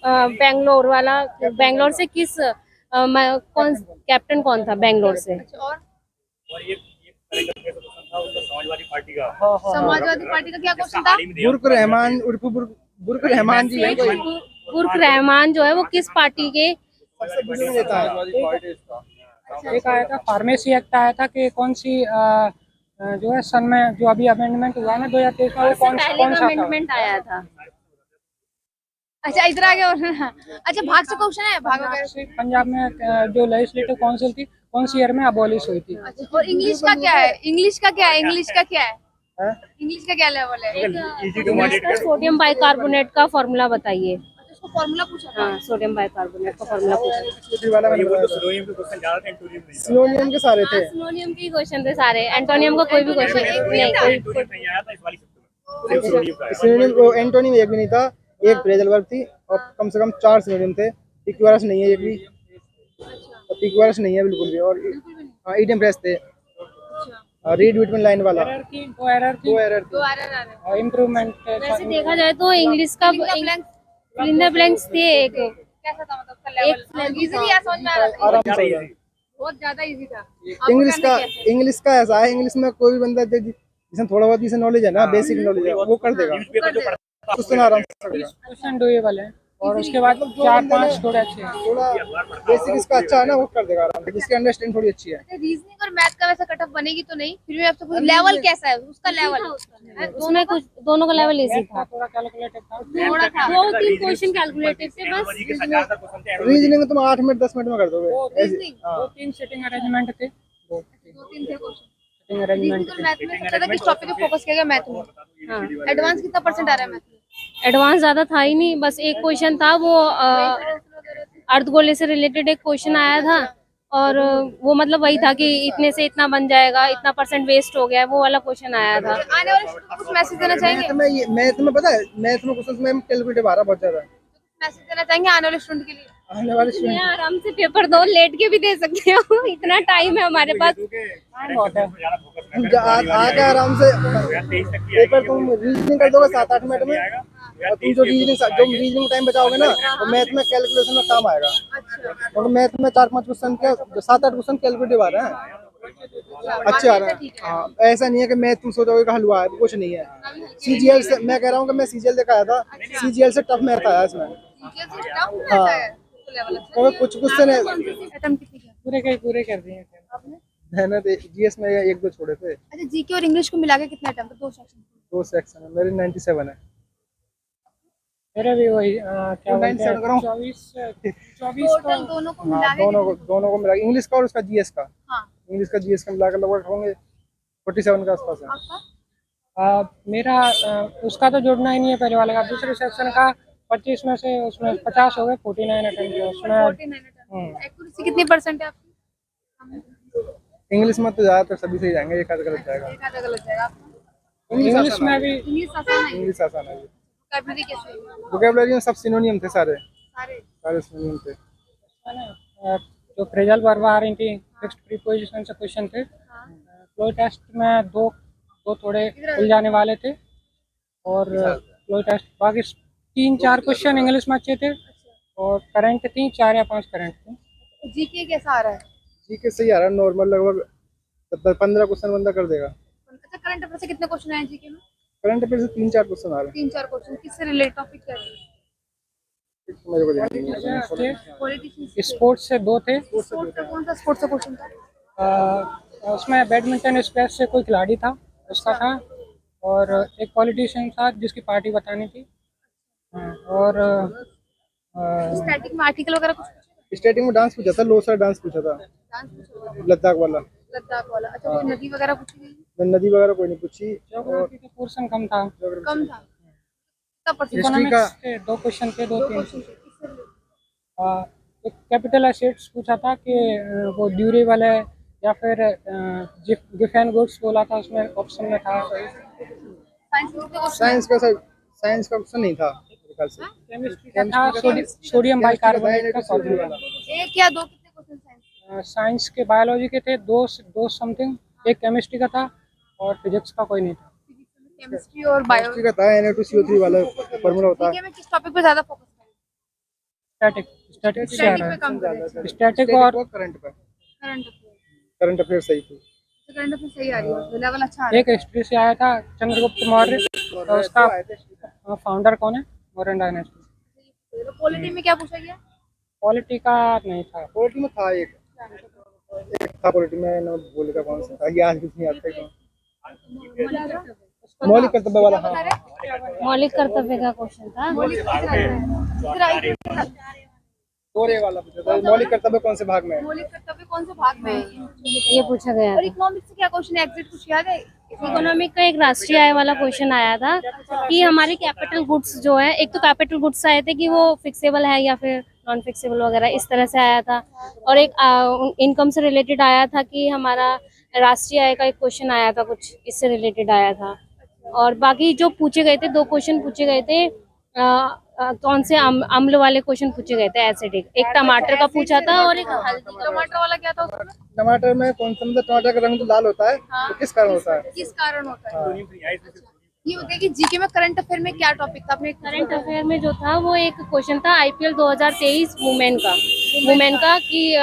बेंगलोर वाला, बेंगलोर से किस कौन कैप्टन कौन था बेंगलोर से? और ये कार्यक्रम का क्वेश्चन था उसका समाजवादी पार्टी का। समाजवादी पार्टी का क्या क्वेश्चन था? बुर्क रहमान उर्फ बुर्क रहमान जी है कोई। बुर्क रहमान जो है वो किस पार्टी के? सबसे बुजुर्ग नेता है। एक आया था फार्मेसी एक्ट आया था कि कौन सी जो है सन में जो अभी अमेंडमेंट हुआ है ना 2023 में, वो कौन पहले सा था? अमेंडमेंट आया था। अच्छा इधर आ गया अच्छा भाग से क्वेश्चन है, भाग वगैरह। पंजाब में जो लेजिस्लेटिव काउंसिल थी कौन सी ईयर में अबॉलिश हुई थी? अच्छा, और इंग्लिश का क्या है? इंग्लिश का क्या है? इंग्लिश का क्या है? इंग्लिश का क्या लेवल है? इजी टू मॉडरेट का सोडियम बाइकार्बोनेट का फॉर्मूला बताइए। उसको फॉर्मूला पूछा था। हाँ, सोडियम बाइकार्बोनेट का फॉर्मूला पूछा। ये वो तो सिनोनिम के क्वेश्चन ज्यादा थे, एंटोनियम नहीं था। सिनोनियम के सारे थे। सिनोनियम के क्वेश्चन थे सारे, एंटोनियम का कोई भी क्वेश्चन नहीं। एंटोनिम नहीं आया था इस वाली शिफ्ट में, सिर्फ सिनोनिम का आया। सिनोनिम एंटोनिम एक भी नहीं था, एक फ्रेजल वर्ब थी और कम से कम 4 सिनोनिम थे। इक्विवालेंस नहीं है एक भी, इक्विवालेंस नहीं है बिल्कुल भी। और इडियम फ्रेज थे। रीड बिटवीन लाइन वाला एरर की दो एरर दो एरर थी। दो एरर आ रहे हैं। और इम्प्रूवमेंट वैसे देखा जाए तो इंग्लिश का फिल इन द ब्लैंक्स थे एक। कैसा था मतलब उसका लेवल? इजीली या समझ में आ रहा था? आराम से हो जाए। बहुत ज्यादा इजी था। इंग्लिश का ऐसा है, इंग्लिश में कोई भी बंदा जिसमें थोड़ा बहुत इसे नॉलेज है ना, बेसिक नॉलेज है, वो कर देगा। न्यूज़पेपर जो पढ़ता कुछ तो ना आराम से करेगा। क्वेश्चन डूएबल है और उसके बाद 4-5 थोड़े अच्छे हैं। थोड़ा बेसिक इसका अच्छा है ना, वो कर देगा आराम से, जिसकी अंडरस्टैंडिंग थोड़ी अच्छी है। रीजनिंग और मैथ का वैसा कटअप बनेगी तो नहीं, फिर भी आपसे पूछ लेवल कैसा है उसका? लेवल उसमें कुछ दोनों का लेवल इजी था। थोड़ा कैलकुलेटेड था। थोड़ा था। 2-3 क्वेश्चन कैलकुलेटेड थे बस। जी के साथ ज्यादातर क्वेश्चन थे। रीजनिंग तुम 8 मिनट 10 मिनट में कर दोगे ऐसे। रीजनिंग 2-3 सिटिंग अरेंजमेंट थे। 2-3 थे क्वेश्चन। सिटिंग अरेंजमेंट रीजनिंग और मैथ में सबसे ज्यादा किस टॉपिक पे फोकस किया गया? मैथ में। हाँ, एडवांस कितना परसेंट आ रहा है मैथ में? एडवांस ज्यादा था ही नहीं, बस एक क्वेश्चन था वो अर्धगोले से रिलेटेड एक क्वेश्चन आया था। और वो मतलब वही था कि इतने से इतना बन जाएगा, इतना परसेंट वेस्ट हो गया, वो वाला क्वेश्चन आया था। आने वाले स्टूडेंट को कुछ मैसेज देना चाहेंगे? मैथ में पता है, मैथ में क्वेश्चंस में कैलकुलेटिव आ रहा बहुत ज्यादा। मैसेज देना चाहेंगे आने वाले स्टूडेंट के लिए? आने वाले ये आराम से पेपर दो, लेट के भी दे सकते हो, इतना टाइम है हमारे पास। आके आराम से पेपर तुम रीजनिंग कर दोगे 7-8 मिनट में, और तुम जो रीजनिंग टाइम बचाओगे ना, तो मैथ में कैलकुलेशन में काम आएगा। और मैथ में 4-5 क्वेश्चन के 7-8 क्वेश्चन कैलकुलेटिव आ रहे हैं, अच्छे आ रहे हैं। हाँ, ऐसा नहीं है कि मैथ तुम सोचोगे कि हलवा है, कुछ नहीं है। सीजीएल से मैं कह रहा हूँ कि मैं सीजीएल देखा आया था, सीजीएल से टफ मैथ आया इसमें। हाँ, तो कुछ क्वेश्चन है पूरे कर दिए थे। मैंने जीएस में 1-2 छोड़े थे। अच्छा जीके और इंग्लिश को मिला के कितना अटेम्प्ट? 2 सेक्शन। 2 सेक्शन है मेरे, 97 है। मेरे भी वही क्या बोलते हैं 24 टोटल दोनों को मिला हाँ, के दोनों को मिला, इंग्लिश का और उसका जीएस का। हाँ। इंग्लिश का जीएस का मिलाकर लगभग होंगे 47 के आसपास है। आपका? मेरा उसका तो जोड़ना ही नहीं है पहले वाले का। दूसरे सेक्शन का 25 में से उसमें 50 हो गए, 49 अटेम्प्ट किया उसमें। 49 अटेम्प्ट। एक्यूरेसी कितनी परसेंट है आपकी? इंग्लिश में तो ज्यादातर सभी सही जाएंगे, एक आध गलत जाएगा। एक आधा गलत जाएगा आपका। इंग्लिश में भी इंग्लिश आसान है। इंग्लिश आसान है। वोकैबुलरी कैसे है? वोकैबुलरी में सब सिनोनियम थे, सारे सारे सिनोनियम थे। जो फ्रेजल वर्ब आ रही थी, फिक्स्ड प्रीपोजिशन से क्वेश्चन थे। फ्लो टेस्ट में दो थोड़े खुल जाने वाले थे, और फ्लो टेस्ट बाकी 3-4 क्वेश्चन इंग्लिश में अच्छे थे, और करंट थी 4 या 5 करंट थे। जीके कैसा आ रहा है? जीके सही आ रहा है, नॉर्मल लगभग 15 क्वेश्चन बंदा कर देगा। अच्छा करंट अफेयर से कितने क्वेश्चन आए जीके में? करंट अफेयर से 3-4 क्वेश्चन आ रहे 3-4 क्वेश्चन। किससे रिलेटेड टॉपिक क्या है? हैं, मेरे को ध्यान नहीं है। पॉलिटिशियन। स्पोर्ट्स से 2 थे। स्पोर्ट्स का कौन सा स्पोर्ट्स का क्वेश्चन था? उसमें बैडमिंटन स्क्वैश से कोई खिलाड़ी था, उसका था, और एक पॉलिटिशियन था जिसकी पार्टी बतानी थी। और स्टैटिक में आर्टिकल वगैरह कुछ? स्टेटिंग में डांस पूछा था, लोसा डांस पूछा था, डांस पूछा? लद्दाख वाला। लद्दाख वाला। अच्छा कोई नदी वगैरह पूछी गई? नदी वगैरह कोई नहीं पूछी। ज्योग्राफी का पोर्शन कम था। कम था। कितना परसेंट? हिस्ट्री का इकोनॉमिक्स के 2 क्वेश्चन थे, 2-3। क्वेश्चन किससे related? एक कैपिटल एसेट्स पूछा था कि वो ड्यूरेबल है या फिर गिफ्ट एंड गुड्स बोला था, उसमें ऑप्शन में था। साइंस में कितने क्वेश्चन? साइंस का ऑप्शन नहीं था मेरे ख्याल से। केमिस्ट्री का था, सोडियम बाइकार्बोनेट का फॉर्मूला। एक या दो कितने क्वेश्चन साइंस? साइंस के बायोलॉजी के थे 2 समथिंग, एक केमिस्ट्री का था, और फिजिक्स का कोई नहीं था। केमिस्ट्री और बायो। केमिस्ट्री का था Na2CO3 वाला फार्मूला होता है। जीके में किस टॉपिक पे ज्यादा फोकस करें? स्टैटिक स्टैटिक से आ स्टैटिक रहा पे काम कर रहे हैं है स्टैटिक और करंट पे करंट अफेयर करंट अफेयर सही थी। करंट अफेयर सही आ रही है लेवल अच्छा आ रहा एक हिस्ट्री से आया था चंद्रगुप्त मौर्य और उसका फाउंडर कौन है मौर्यन डायनेस्टी। है। पॉलिटी में क्या पूछा गया? पॉलिटी का नहीं था। पॉलिटी में था एक था पॉलिटी में ना बोलेगा कौन सा था याद कुछ नहीं आता है। मौलिक कर्तव्य वाला हाँ मौलिक कर्तव्य का क्वेश्चन था। दोहरे वाला पूछा था। मौलिक कर्तव्य कौन से भाग में है? मौलिक कर्तव्य कौन से भाग में है? ये पूछा गया और था। इकोनॉमिक्स से क्या क्वेश्चन है एग्जिट कुछ याद है? इकोनॉमिक का एक राष्ट्रीय आय वाला क्वेश्चन आया था कि हमारे कैपिटल गुड्स जो है, एक तो कैपिटल गुड्स आए थे कि वो फिक्सेबल है या फिर नॉन फिक्सेबल वगैरह, इस तरह से आया था। और एक इनकम से रिलेटेड आया था कि हमारा राष्ट्रीय आय का एक क्वेश्चन आया था, कुछ इससे रिलेटेड आया था। और बाकी जो पूछे गए थे, 2 क्वेश्चन पूछे गए थे, कौन से अम्ल वाले क्वेश्चन पूछे गए थे, एसिडिक। एक टमाटर का पूछा था और एक हल्दी का। टमाटर वाला क्या था उसमें? टमाटर में कौन सा मतलब टमाटर का रंग तो लाल होता है तो किस कारण होता है? किस कारण होता है? इसमें ये हो गया कि जीके में करंट अफेयर में क्या टॉपिक था? अपने करंट अफेयर में जो था वो एक क्वेश्चन था IPL 2023 वुमेन का कि